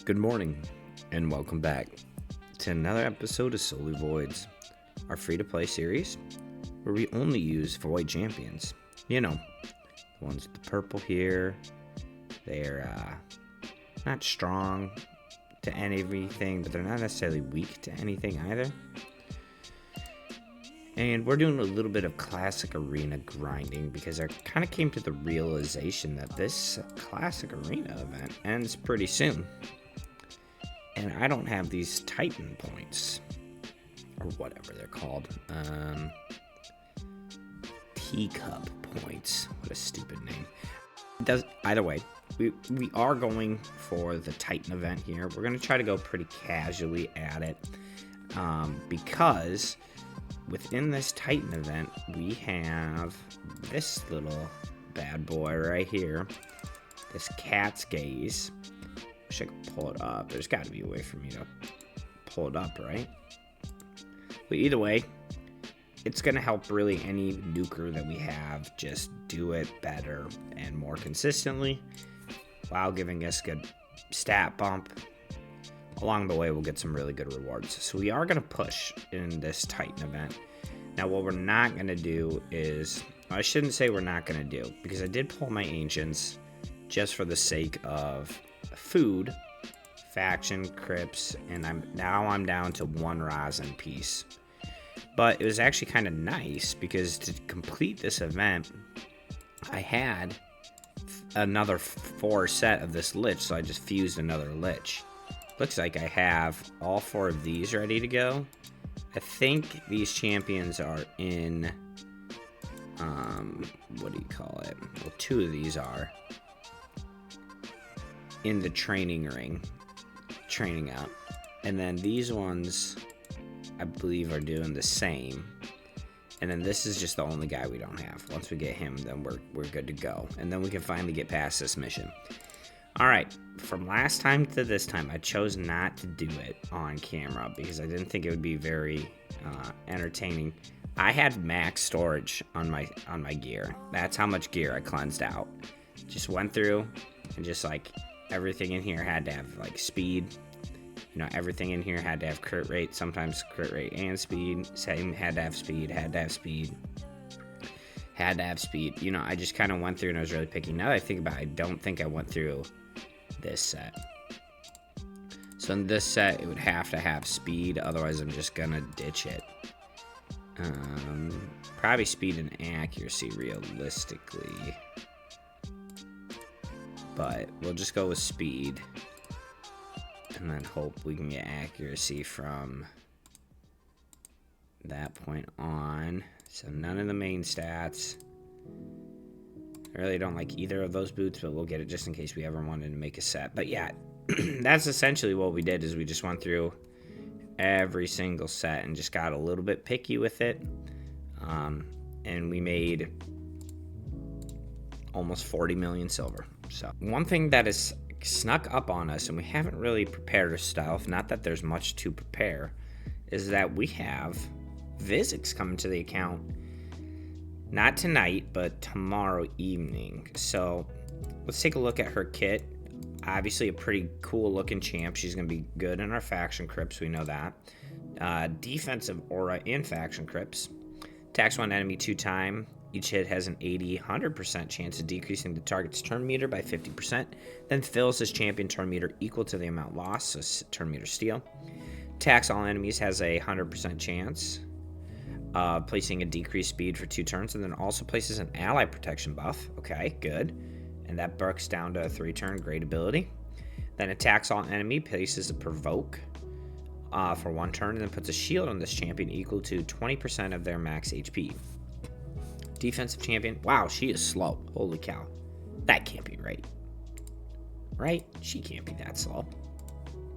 Good morning, and welcome back to another episode of Solely Voids, our free-to-play series where we only use Void champions. You know, the ones with the purple here. They're not strong to anything, but they're not necessarily weak to anything either. And we're doing a little bit of classic arena grinding because I kind of came to the realization that this classic arena event ends pretty soon. And I don't have these Titan points, or whatever they're called. Teacup points. What a stupid name. Either way, we are going for the Titan event here. We're going to try to go pretty casually at it because within this Titan event, we have this little bad boy right here, this Cat's Gaze. Wish I could pull it up. There's got to be a way for me to pull it up, right? But either way, it's going to help really any nuker that we have just do it better and more consistently while giving us good stat bump. Along the way, we'll get some really good rewards. So we are going to push in this Titan event. Now, what we're not going to do is, I shouldn't say we're not going to do, because I did pull my Ancients just for the sake of food, faction, crypts, and I'm down to one rosin piece. But it was actually kind of nice because to complete this event, I had another 4 set of this lich, so I just fused another lich. Looks like I have all 4 of these ready to go. I think these champions are in, what do you call it? Well, 2 of these are in the training ring, training up. And then these ones, I believe, are doing the same. And then this is just the only guy we don't have. Once we get him, then we're good to go. And then we can finally get past this mission. Alright, from last time to this time, I chose not to do it on camera because I didn't think it would be very entertaining. I had max storage on my gear. That's how much gear I cleansed out. Just went through and just like everything in here had to have like speed. You know, everything in here had to have crit rate, sometimes crit rate and speed. Same, had to have speed, had to have speed. Had to have speed. You know, I just kind of went through and I was really picky. Now that I think about it, I don't think I went through this set. So in this set, it would have to have speed, otherwise I'm just gonna ditch it. Probably speed and accuracy realistically. But we'll just go with speed. And then hope we can get accuracy from that point on. So none of the main stats. I really don't like either of those boots, but we'll get it just in case we ever wanted to make a set. But yeah, that's essentially what we did, is we just went through every single set and just got a little bit picky with it. And we made almost 40 million silver. So one thing that is snuck up on us, and we haven't really prepared ourselves, not that there's much to prepare, is that we have Vizix coming to the account. Not tonight, but tomorrow evening. So let's take a look at her kit. Obviously a pretty cool looking champ. She's going to be good in our faction crypts, we know that. Defensive aura in faction crypts. Attacks one enemy 2 times. Each hit has an 100% chance of decreasing the target's turn meter by 50%. Then fills his champion turn meter equal to the amount lost, so turn meter steal. Attacks all enemies has a 100% chance of placing a decreased speed for 2 turns, and then also places an ally protection buff. Okay, good. And that breaks down to a 3-turn, great ability. Then attacks all enemy, places a provoke for 1 turn, and then puts a shield on this champion equal to 20% of their max HP. Defensive champion. Wow, she is slow. Holy cow. That can't be right. Right? She can't be that slow.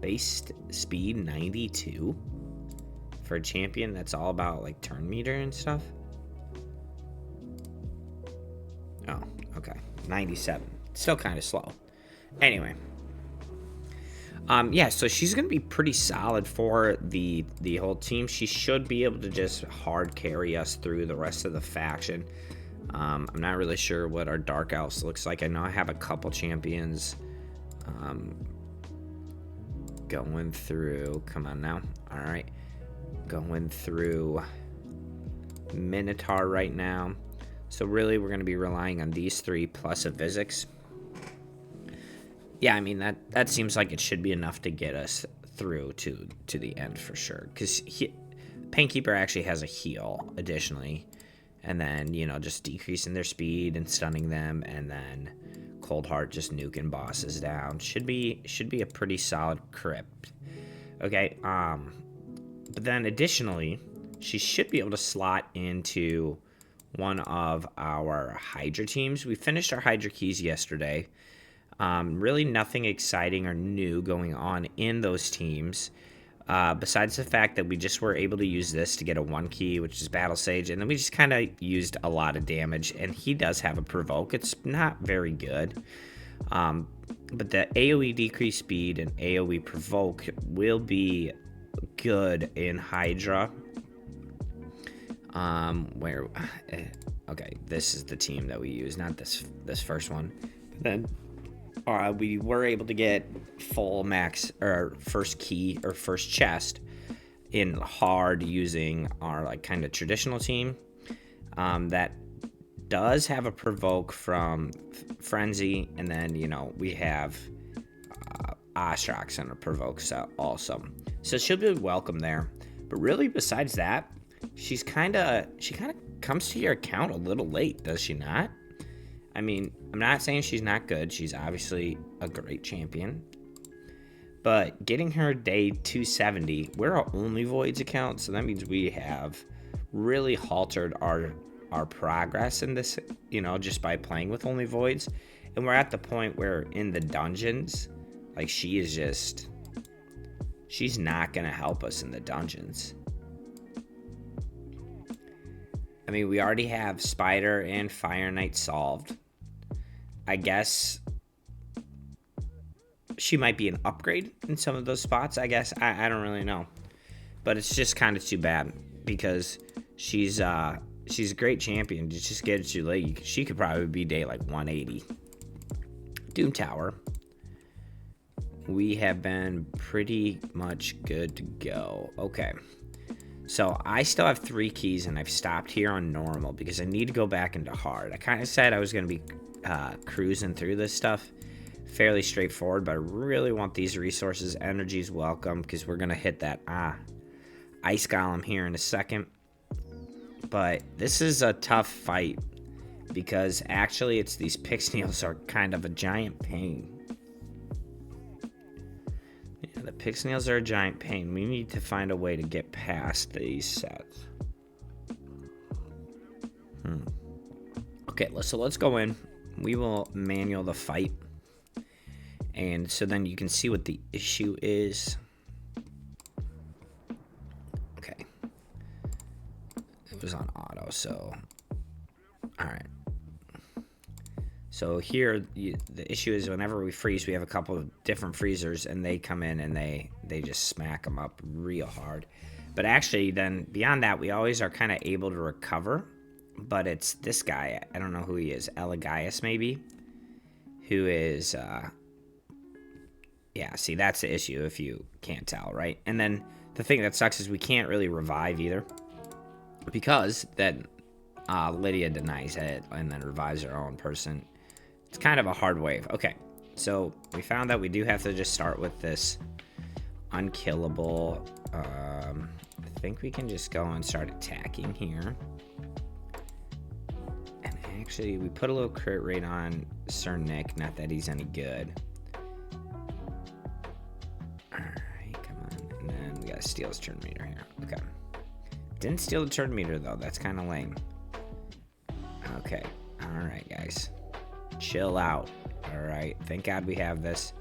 Base speed 92 for a champion that's all about like turn meter and stuff. Oh, okay. 97. Still kind of slow. Anyway. Yeah, so she's going to be pretty solid for the whole team. She should be able to just hard carry us through the rest of the faction. I'm not really sure what our Dark Elves looks like. I know I have a couple champions going through. Come on now. All right. Going through Minotaur right now. So really, we're going to be relying on these 3 plus a Vizix. Yeah, I mean, that seems like it should be enough to get us through to the end for sure. Because Painkeeper actually has a heal additionally. And then, you know, just decreasing their speed and stunning them. And then Cold Heart just nuking bosses down. Should be a pretty solid crypt. Okay, but then additionally, she should be able to slot into one of our Hydra teams. We finished our Hydra keys yesterday. Really nothing exciting or new going on in those teams. Besides the fact that we just were able to use this to get a 1 key, which is Battle Sage, and then we just kind of used a lot of damage, and he does have a Provoke. It's not very good. But the AoE decrease speed and AoE Provoke will be good in Hydra. Okay, this is the team that we use, not this first one. But then we were able to get full max or first key or first chest in hard using our like kind of traditional team that does have a Provoke from Frenzy, and then you know we have Ostrox and a Provoke also, so she'll be welcome there. But really, besides that, she kind of comes to your account a little late, does she not? I mean, I'm not saying she's not good. She's obviously a great champion. But getting her day 270, we're our only Voids account, so that means we have really halted our progress in this, you know, just by playing with only Voids. And we're at the point where in the dungeons, like she's not going to help us in the dungeons. I mean, we already have Spider and Fire Knight solved. I guess she might be an upgrade in some of those spots, I guess. I don't really know. But it's just kind of too bad because she's a great champion. To just get it too late, she could probably be day like 180. Doom Tower. We have been pretty much good to go. Okay. So I still have 3 keys, and I've stopped here on normal because I need to go back into hard. I kind of said I was going to be cruising through this stuff fairly straightforward, but I really want these resources. Energy's welcome because we're going to hit that ice golem here in a second. But this is a tough fight because actually it's these Pixneals are kind of a giant pain. Yeah, the Pixneals are a giant pain. We need to find a way to get past these sets. Okay, so let's go in. We will manual the fight. And so then you can see what the issue is. Okay. It was on auto, so... Alright. So here, the issue is whenever we freeze, we have a couple of different freezers, and they come in and they just smack them up real hard. But actually, then, beyond that, we always are kind of able to recover. But it's this guy, I don't know who he is, Elegias maybe, who is... Yeah, see, that's the issue if you can't tell, right? And then the thing that sucks is we can't really revive either. Because then Lydia denies it and then revives her own person. It's kind of a hard wave. Okay, so we found that we do have to just start with this unkillable. I think we can just go and start attacking here. And actually, we put a little crit rate on Sir Nick. Not that he's any good. Steal his turn meter here. Okay. Didn't steal the turn meter, though. That's kind of lame. Okay. Alright, guys. Chill out. Alright. Thank God we have this.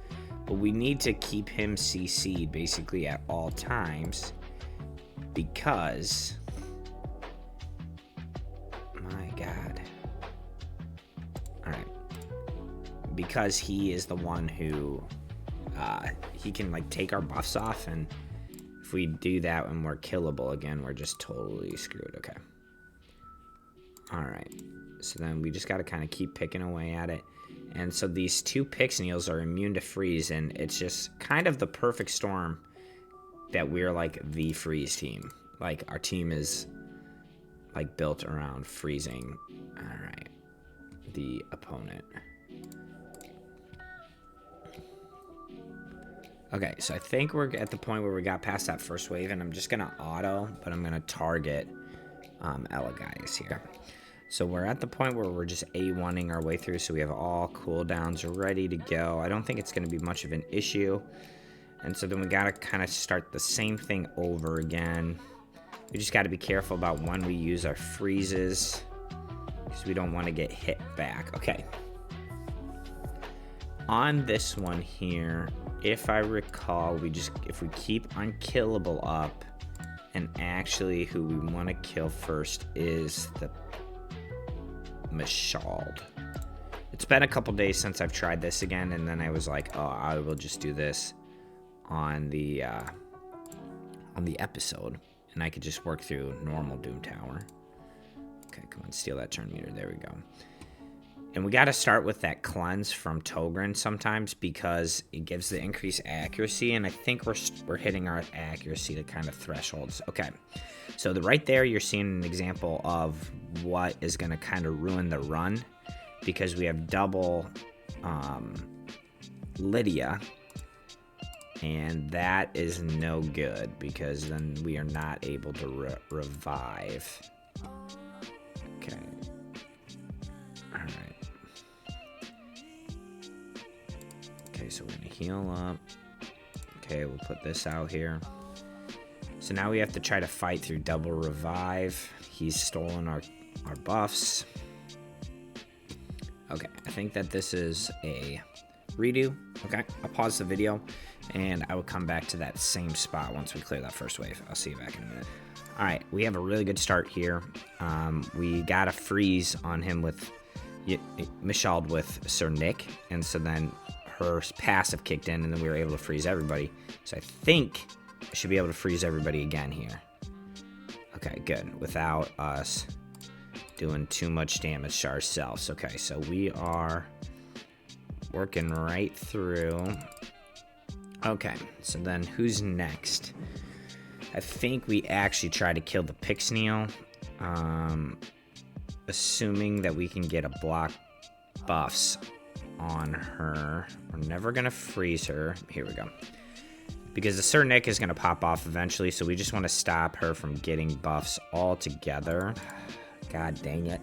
But we need to keep him CC'd basically at all times. Because... My God. Alright. Because he is the one who... he can, like, take our buffs off, and... If we do that when we're killable again, we're just totally screwed. Okay. Alright. So then we just got to kind of keep picking away at it. And so these two Pixneals are immune to freeze, and it's just kind of the perfect storm that we're like the freeze team. Like our team is like built around freezing. All right, the opponent. Okay, so I think we're at the point where we got past that first wave, and I'm just gonna auto, but I'm gonna target Ella guys here. So we're at the point where we're just A1ing our way through, so we have all cooldowns ready to go. I don't think it's gonna be much of an issue. And so then we gotta kind of start the same thing over again. We just gotta be careful about when we use our freezes, because we don't want to get hit back. Okay. On this one here, if I recall, if we keep unkillable up, and actually who we want to kill first is the Mashald. It's been a couple days since I've tried this again, and then I was like, oh, I will just do this on the episode, and I could just work through normal Doom Tower. Okay, come on, steal that turn meter. There we go. And we got to start with that cleanse from Togren sometimes, because it gives the increased accuracy, and I think we're hitting our accuracy to kind of thresholds. Okay, so right there you're seeing an example of what is going to kind of ruin the run, because we have double Lydia, and that is no good, because then we are not able to revive. Okay. Alright. Okay, so we're gonna heal up. Okay, we'll put this out here. So now we have to try to fight through double revive. He's stolen our buffs. Okay, I think that this is a redo. Okay, I'll pause the video, and I will come back to that same spot once we clear that first wave. I'll see you back in a minute. All right, we have a really good start here. We got a freeze on him with Mashald with Sir Nick, and so then her passive kicked in, and then we were able to freeze everybody. So I think I should be able to freeze everybody again here. Okay, good, without us doing too much damage to ourselves. Okay, so we are working right through. Okay, so then who's next? I think we actually try to kill the Pixneal, assuming that we can get a block buffs on her. We're never gonna freeze her. Here we go. Because the Sir Nick is gonna pop off eventually, so we just want to stop her from getting buffs altogether. God dang it.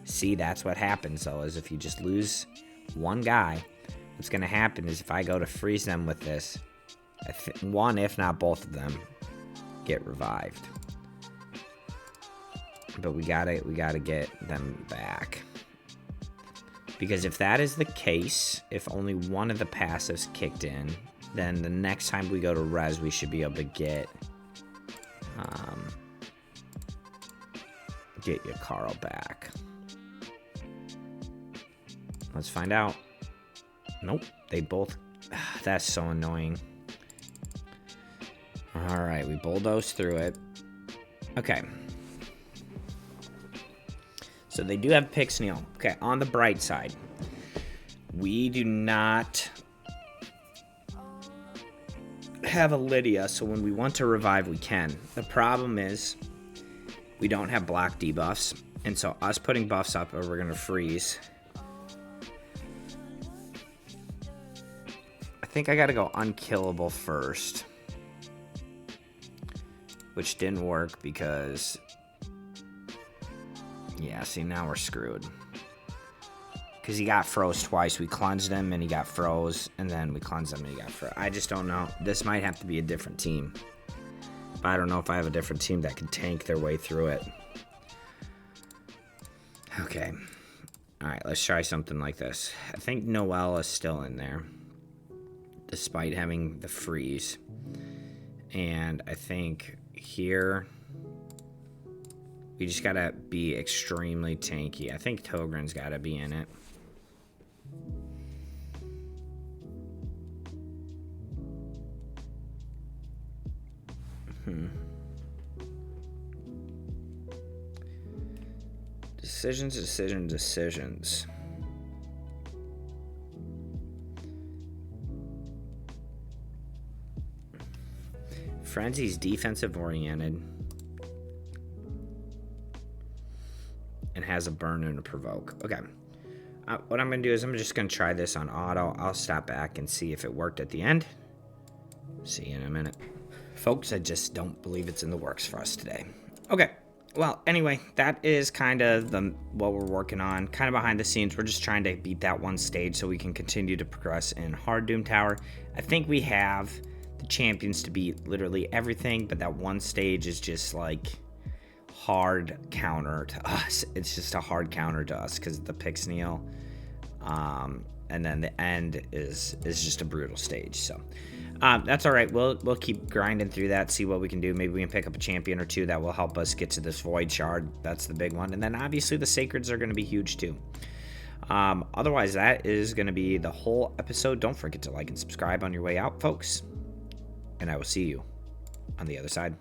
See, that's what happens though, is if you just lose one guy, what's gonna happen is if I go to freeze them with this, one if not both of them get revived. But we gotta get them back, because if that is the case, if only one of the passives kicked in, then the next time we go to res, we should be able to get Carl back. Let's find out. Nope, they both. That's so annoying. All right, we bulldoze through it. Okay. So they do have Pixneal. Okay, on the bright side, we do not have a Lydia, so when we want to revive, we can. The problem is we don't have block debuffs, and so us putting buffs up, or we're gonna freeze. I think I gotta go unkillable first, which didn't work because, yeah, see, now we're screwed. Because he got froze twice. We cleansed him and he got froze, and then we cleansed him and he got froze. I just don't know. This might have to be a different team. But I don't know if I have a different team that can tank their way through it. Okay. Alright, let's try something like this. I think Noelle is still in there, despite having the freeze. And I think here we just gotta be extremely tanky. I think Togren's gotta be in it. Decisions. Frenzy's defensive oriented. And has a burn and a provoke. Okay. What I'm going to do is I'm just going to try this on auto. I'll stop back and see if it worked at the end. See you in a minute. Folks, I just don't believe it's in the works for us today. Okay. Well, anyway, that is kind of what we're working on. Kind of behind the scenes, we're just trying to beat that one stage so we can continue to progress in Hard Doom Tower. I think we have the champions to beat literally everything, but that one stage is just like hard counter to us. It's just a hard counter to us because of the Pixneal. And then the end is just a brutal stage. So that's all right. We'll keep grinding through that, see what we can do. Maybe we can pick up a champion or two that will help us get to this Void Shard. That's the big one. And then obviously the Sacreds are going to be huge too. Otherwise, that is going to be the whole episode. Don't forget to like and subscribe on your way out, folks. And I will see you on the other side.